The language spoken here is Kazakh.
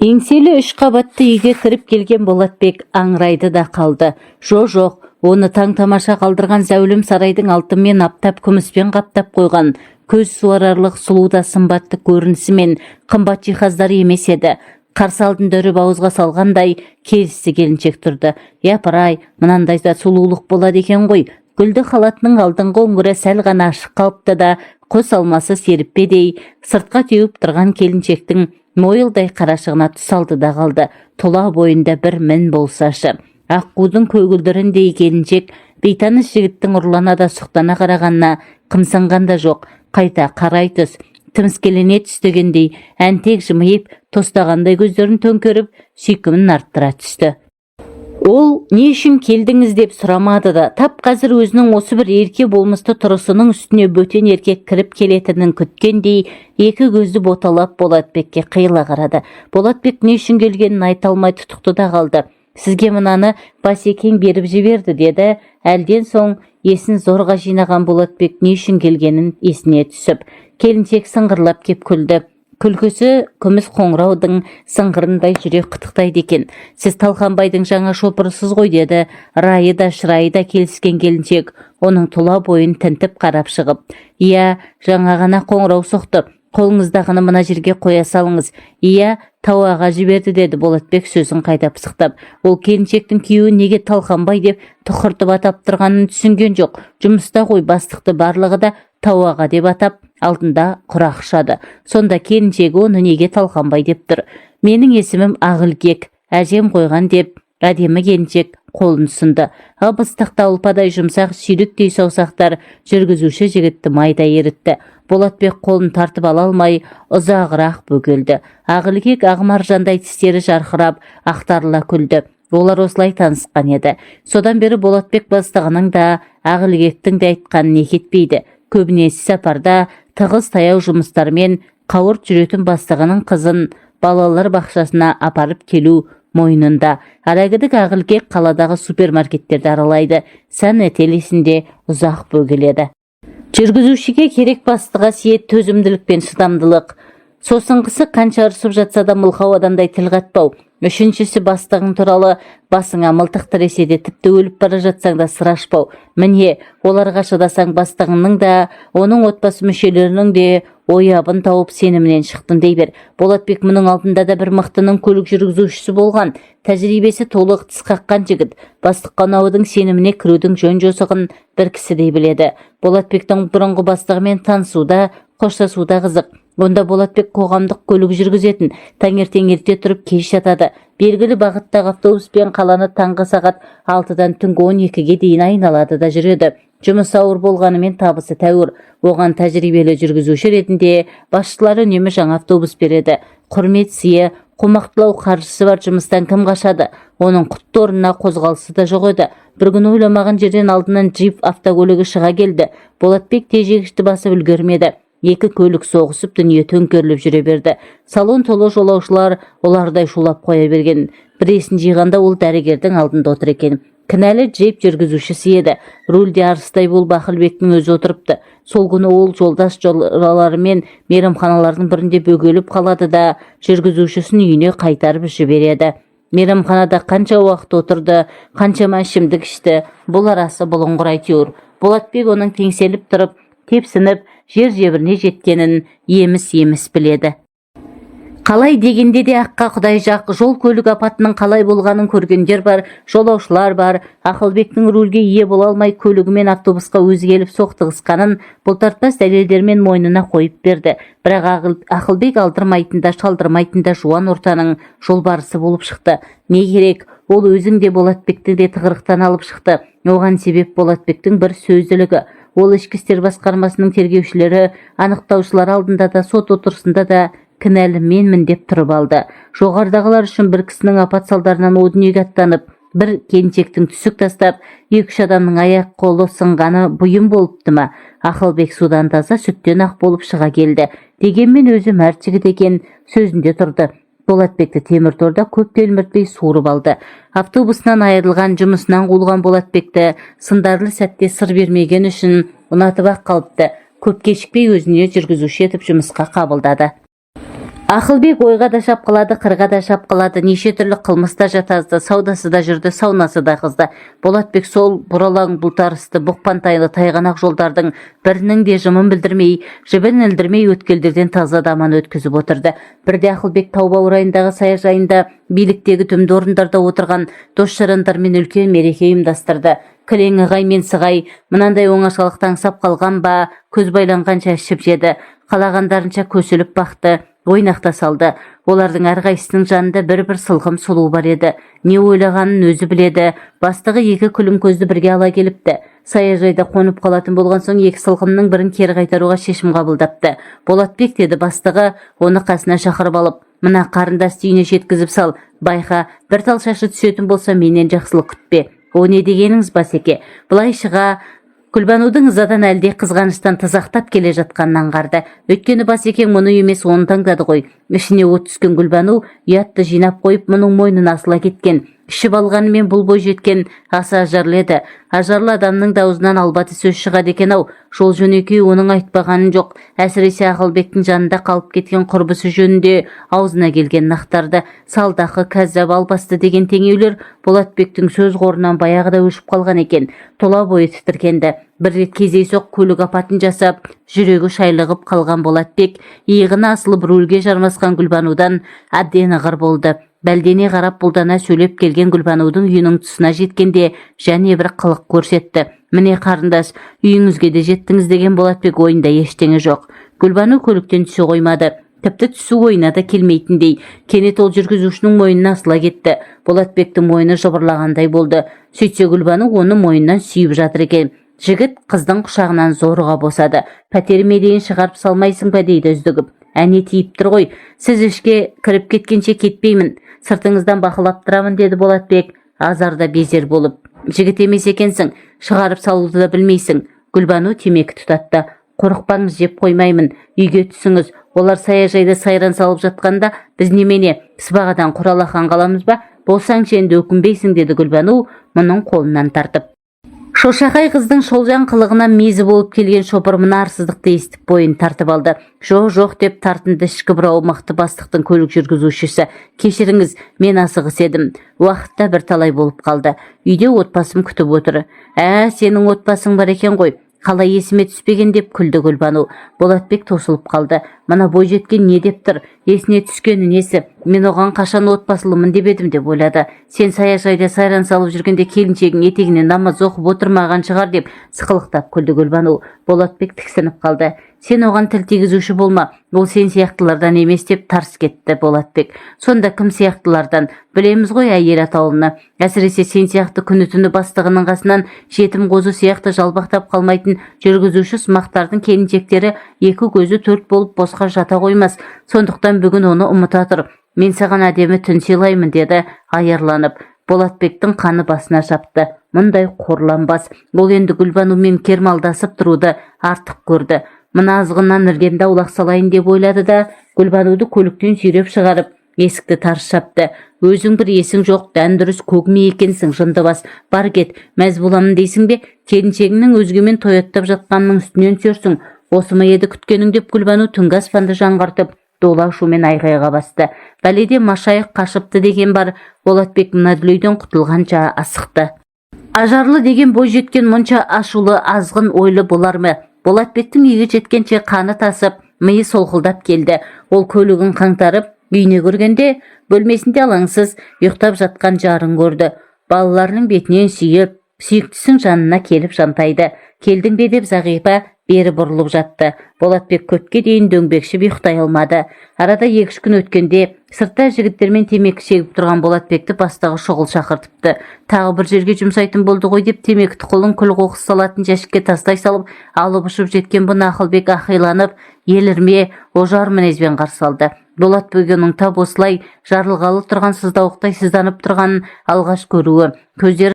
Еңселі 3 қабатты үйге кіріп келген Болатбек аңырайды да қалды. Жоқ, оны таң-тамаша қалдырған зәулім сарайдың алтынмен аптап күміспен қаптап қойған көз суарарлық сұлу да сымбатты көрінісі мен қымбат жиһаздары емес еді. Қарсы алдында үріп ауызға салғандай келісті келіншек тұрды. Япыр-ай, мынандай да сұлулық болады екен ғой. Гүлді халатының алдыңғы өңірі сәл ғана ашық қалыпты да, қос алмасы серіппедей сыртқа теуіп тұрған келіншектің мойылдай қарашығына түс алды да қалды. Тұла бойында бір мін болсашы. Аққудың көгілдіріндей келіншек бейтаныс жігіттің ұрлана да сұқтана қарағанына қымсынған да жоқ. Қайта қарай түс, тіміскелене түстегендей әнтек жымиып, тостағандай көздерін төңкеріп, сүйкімін арттыра түсті. Ол не үшін келдіңіз деп сұрамады да, тап қазір өзінің осы бір ерке болмысты тұрысының үстіне бөтен еркек кіріп келетінін күткендей, екі көзді боталап Болатбекке қиыла қарады. Болатбек не үшін келгенін айта алмай тұтықты да қалды. Сізге мынаны Басекең беріп жіберді, деді. Әлден соң есін зорға жинаған Болатбек не үшін келгенін есіне түсіп, келіншек сыңғырлап кеп күлді. Күлкісі күміс қоңыраудың сыңғырындай жүрек қытықтайды екен. Сіз Талқанбайдың жаңа шопырысыз ғой, деді. Райы да шырайы да келіскен келіншек оның тұла бойын тінтіп қарап шығып. Иә, жаңа ғана қоңырау соқты. Қолыңыздағыны мына жерге қоя салыңыз. Иә, Тауаға жіберді, деді Болатбек сөзін қайта пысықтап. Ол келіншектің күйеуі неге Талқанбай деп тұқыртып атап тұрғанын түсінген жоқ. Жұмыста ғой, бастықты барлығы да Тауаға деп атап, алдында құрақ ұшады. Сонда келіншегі оны неге Талқанбай деп тұр. Менің есімім Ағылкек, әжем қойған, деп әдемі келіншек қолын ұсынды. Ып-ыстықта ұлпадай жұмсақ сүйріктей саусақтар жүргізуші жігітті майда ерітті. Болатбек қолын тартып ала алмай ұзағырақ бөгелді. Ағылкек ағымаржандай тістері жарқырап ақтарыла күлді. Олар осылай танысқан еді. Содан бері Болатбек бастығының да Ағылкектің де айтқанын екетпейді. Көбінесе сапарда тығыз таяу жұмыстармен қауырт жүретін бастығының қызын балалар бақшасына апарып келу мойнында. Арагідік Ағылкек қаладағы супермаркеттерді аралайды. Сән этелесінде ұзақ бөгеледі. Жүргізушіге керек бастыға сиет төзімділік пен шыдамдылық. Сосыңғысы қанша ұрсып жатса да мылқау адамдай тіл қатпау. Үшіншісі бастығың туралы басыңа мылтық тіресе де тіпті өліп бара жатсаң да сыр ашпау. Міне, оларға шыдасаң бастығыңның да, оның отбасы мүшелерінің де ойабын тауып сенімінен шықтың дей бер. Болатбек мұның алдында да бір мықтының көлік жүргізушісі болған, тәжірибесі толық тіс қаққан жігіт. Бастық қанауының сеніміне кірудің жөн-жосығын бір кісідей біледі. Болатбектің бұрынғы бастығымен танысуда, қоштасуда қызық. Онда Болатбек қоғамдық көлік жүргізетін, таңертең ерте тұрып кеш жатады. Белгілі бағыттағы автобуспен қаланы таңғы сағат 6-дан түнгі 12-ге дейін айналады да жүреді. Жұмыс ауыр болғанымен табысы тәуір. Оған тәжірибелі жүргізуші ретінде басшылары үнемі жаңа автобус береді. Құрмет сыйы, қомақтылау қаржысы бар жұмыстан кім қашады? Оның құтты орнына қозғалысы да жоқ еді. Бір күні ойламаған жерден алдынан джип автокөлігі шыға келді. Болатбек тежегішті басып үлгермеді. Екі көлік соғысып дүние төңкеріліп жүре берді. Салон толы жолаушылар олардай шулап қоя берген. Біресін жиғанда ол дәрігердің алдында отыр екен. Кінәлі джип жүргізушісі еді. Рульде арыстай болып Ақылбектің өзі отырыпты. Сол күні ол жолдас жолаларымен мейрамханалардың бірінде бөгеліп қалады да жүргізушісін үйіне қайтарып жібереді. Мейрамханада қанша уақыт отырды, қаншама ішімдік ішті. Бұл арасы бұлыңғыр әйтеуір. Болатбек оның теңселіп тұрып, тепсініп, жер жебіріне жеткенін еміс-еміс біледі. Қалай дегенде де аққа құдай жақ, жол көлік апатының қалай болғанын көргендер бар, жолаушылар бар. Ақылбектің рульге ие бола алмай көлігі мен автобусқа өзі келіп соқтығысқанын бұлтартпас дәлелдермен мойнына қойып берді. Бірақ Ақылбек алдырмайтын да шалдырмайтын да жуан ортаның жолбарысы болып шықты. Не керек? Ол өзің де Болатбекті де тығырықтан алып шықты. Оған себеп Болатбектің бір сөзділігі. Ол ішкі істер басқармасының тергеушілері, анықтаушылар алдында да сот отырысында да кінәлі менмін деп тұрып алды. Жоғарыдағылар үшін бір кісінің апат салдарынан о дүниеге аттанып, бір келіншектің түсік тастап, 2-3 адамның аяқ қолы сынғаны бұйым болыпты ма? Ақылбек судан таза, сүттен ақ болып шыға келді. Дегенмен өзі мәрт жігіт екен, сөзінде тұрды. Болатбекті темір торда көп телміртпей суырып алды. Автобусынан айырылған, жұмысынан қуылған Болатбекті сындарлы сәтте сыр бермеген үшін ұнатып ақ қалыпты. Көп кешікпей өзіне жүргізуші етіп жұмысқа қабылдады. Ақылбек ойға да шапқылады, қырға да шапқылады, неше түрлі қылмыста жатазды, саудасы да жүрді, саунасы да қызды. Болатбек сол бұралаң бұлтарысты, бұқпантайлы тайғанақ жолдардың бірінің де жымын білдірмей, жібін ілдірмей өткелдерден таза даман өткізіп отырды. Бірде Ақылбек тау баурайындағы саяжайында биліктегі түмді орындарда отырған дос-жарандармен үлкен мереке ұйымдастырды. Кілең ығай мен сығай мынандай оңашалықтан аңсап қалған ба, көз байланғанша ішіп жеді, қалағандарынша көсіліп бақты, ойнақта салды. Олардың әрқайсысының жанында бір-бір сылқым сұлу бар еді. Не ойлағанын өзі біледі. Бастығы екі күлім көзді бірге ала келіпті. Саяжайда қонып қалатын болған соң екі сылқымның бірін кері қайтаруға шешім қабылдапты. Болатбек, деді бастығы, оны қасына шақырып алып, мына қарындасты үйіне жеткізіп сал. Байқа, бір тал шашы түсетін болса менен жақсылық күтпе. О не дегеніңіз, Басеке? Былай шыға Гүлбанудың ызадан әлде қызғаныштан тызақтап келе жатқанын аңғарды. Өйткені Басекең мұны емес оны таңдады ғой. Ішіне от түскен Гүлбану ұятты жинап қойып мұның мойнын асыла кеткен. Ішіп алғанымен бұл бой жеткен аса ажарлы еді. Ажарлы адамның даузынан албаты сөз шығады екен-ау. Жол жөнекей оның айтпағанын жоқ. Әсіресе Ақылбектің жанында қалып кеткен құрбысы жөнінде аузына келген нақтарды. Салдақы, кәззап, албасты деген теңеулер Болатбектің сөз қорынан баяғыда өшіп қалған екен. Тола бойы тітіркенді. Бір рет кездейсоқ көлік апатын жасап, жүрегі шайлығып қалған Болатбек иығына асылып рөлге жармасқан Гүлбанудан әбден ығыр болды. Бәлдене қарап бұлдана сөйлеп келген Гүлбанудың үйінің тұсына жеткенде және бір қылық көрсетті. Міне қарындас, үйіңізге де жеттіңіз деген Болатбек ойында ештеңе жоқ. Гүлбану көліктен түсе қоймады. Тіпті түсу ойына да келмейтіндей. Кенет ол жүргізушінің мойнына асыла кетті. Болатбектің мойны жыбырлағандай болды. Сөйтсе Гүлбану оны мойнынан сүйіп жатыр екен. Жігіт қыздың құшағынан зорға босады. Пәтеріме дейін шығарып салмайсың ба дейді үздігіп. Әне тиіп тұр ғой. Сіз ішке кіріп кеткенше кетпеймін. Сыртыңыздан бақылап тұрамын, деді Болатбек, азарда безер болып. Жігіт емес екенсің, шығарып салуды да білмейсің. Гүлбану темекі тұтатты. Қорықпаңыз, жеп қоймаймын. Үйге түсіңіз. Олар саяжайда сайран салып жатқанда біз немене сыбағадан құралақан қаламыз ба? Болсаң енді өкінбейсің, деді Гүлбану мұның қолынан тартып. Шошақай қыздың шолжаң қылығына мезі болып келген шопыр мына арсыздықты естіп бойын тартып алды. Жоқ деп тартынды ішкі бір аумақты бастықтың көлік жүргізушісі. Кешіріңіз, мен асығыс едім. Уақытта бір талай болып қалды. Үйде отбасым күтіп отыр. Сенің отбасың бар екен ғой. Қалай есіме түспеген, деп күлді Гүлбану. Болатбек тосылып қалды. Мына бой жеткен не деп тұр? Есіне түскені несі? Мен оған қашан отбасылымын деп едім, деп ойлады. Сен саяжайда сайран салып жүргенде келіншегің етегіне намаз оқып отырмаған шығар, деп сықылықтап күлді Гүлбану. Болатбек тіксініп қалды. Сен оған тіл тигізуші болма, ол сен сияқтылардан емес, деп тарс кетті Болатбек. Сонда кім сияқтылардан? Білеміз ғой әйел атаулыны. Әсіресе сен сияқты күні-түні бастығының қасынан жетім қозы сияқты жалбақтап қалмайтын жүргізуші сымақтардың келіншектері екі көзі төрт болып босқа жата қоймас. Сондықтан бүгін оны ұмыта тұр. Мен саған әдемі түн сыйлаймын, деді аярланып. Болатбектің қаны басына шапты. Мұндай қорланбас. Ол енді Гүлбанумен кермалдасып тұруды артық көрді. Мына азғыннан іргемді аулақ салайын деп ойлады да Гүлбануды көліктен сүйреп шығарып есікті тарс жапты. Өзің бір есің жоқ, дән дұрыс көгме екенсің, жындыбас. Бар кет, мәз боламын дейсің бе? Келіншегіңнің өзгемен тояттап жатқанның үстінен түсерсің. Осы ма еді күткенің, деп Гүлбану түнгі аспанды жаңғыртып дола шумен айғайға басты. Бәледе машайық қашыпты деген бар. Болатбек мына дүлейден құтылғанша асықты. Ажарлы деген бой жеткен мұнша ашулы, азғын ойлы болар ма? Болатбектің үйге жеткенше қаны тасып, миы солқылдап келді. Ол көлігін қаңтарып, үйіне көргенде бөлмесінде алаңсыз ұйықтап жатқан жарын көрді. Балаларының бетінен сүйіп, сүйіктісінің жанына келіп жантайды. Келдің бе, деп Зағипа бері бұрылып жатты. Болатбек көпке дейін дөңбекшіп ұйықтай алмады. Арада 2-3 күн өткенде сыртта жігіттермен темекі шегіп тұрған Болатбекті бастығы шұғыл шақыртыпты. Тағы бір жерге жұмсайтын болды ғой, деп темекті қолын күл қоқыс салатын жәшікке тастай салып, алып ұшып жеткен бұны Ақылбек ақиланып, елірме, ожар мінезбен қарсы алды. Болатбек оның тап осылай жарылғалы тұрған сыздауықтай сызданып тұрғанын алғаш көруі, көздері